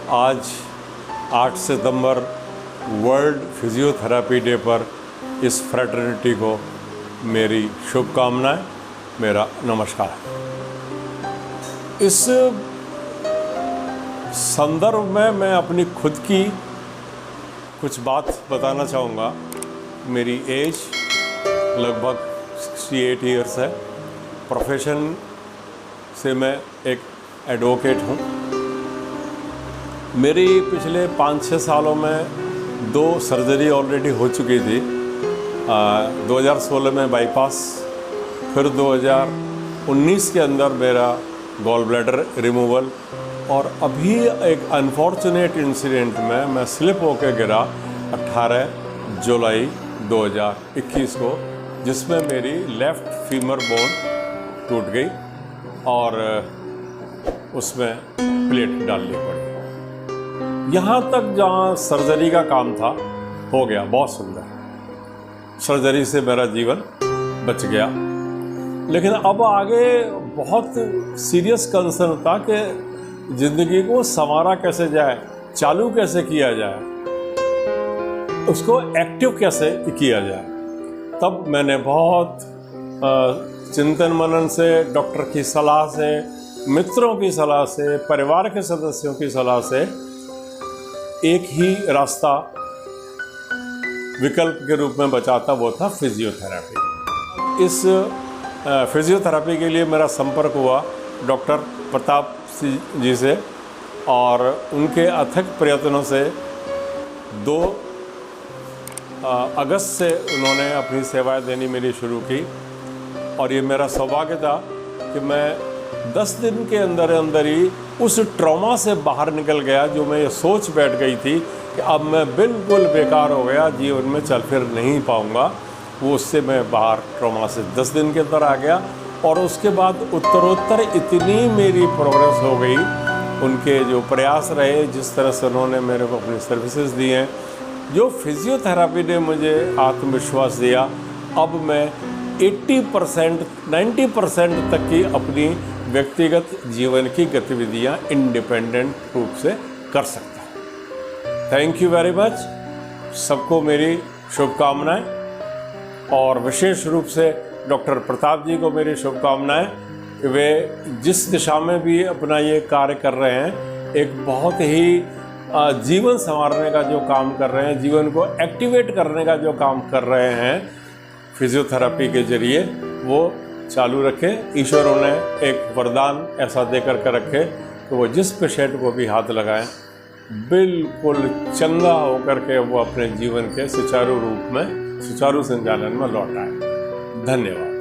आज 8 सितंबर world physiotherapy day पर इस फ्रेटर्निटी को मेरी शुभकामनाएं, मेरा नमस्कार। इस संदर्भ में मैं अपनी खुद की कुछ बात बताना चाहूँगा। मेरी एज लगभग 68 ईयर्स है। प्रोफेशन से मैं एक एडवोकेट हूँ। मेरी पिछले 5-6 सालों में 2 सर्जरी ऑलरेडी हो चुकी थी। 2016 में बाईपास, फिर 2019 के अंदर मेरा गॉल ब्लैडर रिमूवल, और अभी एक अनफॉर्चुनेट इंसिडेंट में मैं स्लिप होकर गिरा 18 जुलाई 2021 को, जिसमें मेरी लेफ़्ट फीमर बोन टूट गई और उसमें प्लेट डालनी पड़ी। यहाँ तक जहाँ सर्जरी का काम था हो गया, बहुत सुंदर। सर्जरी से मेरा जीवन बच गया। लेकिन अब आगे बहुत सीरियस कंसर्न था कि ज़िंदगी को संवारा कैसे जाए, चालू कैसे किया जाए, उसको एक्टिव कैसे किया जाए। तब मैंने बहुत चिंतन मनन से, डॉक्टर की सलाह से, मित्रों की सलाह से, परिवार के सदस्यों की सलाह से एक ही रास्ता विकल्प के रूप में बचा था, वो था फिजियोथेरेपी। इस फिजियोथेरेपी के लिए मेरा संपर्क हुआ डॉक्टर प्रताप जी से, और उनके अथक प्रयत्नों से 2 अगस्त से उन्होंने अपनी सेवाएं देनी मेरी शुरू की। और ये मेरा सौभाग्य था कि मैं 10 दिन के अंदर अंदर ही उस ट्रॉमा से बाहर निकल गया, जो मैं ये सोच बैठ गई थी कि अब मैं बिल्कुल बेकार हो गया, जीवन में चल फिर नहीं पाऊँगा। वो उससे मैं बाहर ट्रॉमा से 10 दिन के अंदर आ गया। और उसके बाद उत्तरोत्तर इतनी मेरी प्रोग्रेस हो गई, उनके जो प्रयास रहे, जिस तरह से उन्होंने मेरे को अपनी सर्विसेज दी हैं, जो फिजियोथेरेपी ने मुझे आत्मविश्वास दिया, अब मैं 80% 90% तक की अपनी व्यक्तिगत जीवन की गतिविधियां इंडिपेंडेंट रूप से कर सकता हूँ। Thank you very much. सबको मेरी शुभकामनाएं, और विशेष रूप से डॉक्टर प्रताप जी को मेरी शुभकामनाएं कि वे जिस दिशा में भी अपना ये कार्य कर रहे हैं, एक बहुत ही जीवन संवारने का जो काम कर रहे हैं, जीवन को एक्टिवेट करने का जो काम कर रहे हैं फिजियोथेरेपी के जरिए, वो चालू रखें। ईश्वर उन्हें एक वरदान ऐसा देकर के रखे कि वो जिस पेशेंट को भी हाथ लगाएं, बिल्कुल चंगा होकर के वो अपने जीवन के सुचारू रूप में, सुचारू संचालन में लौट आए। धन्यवाद।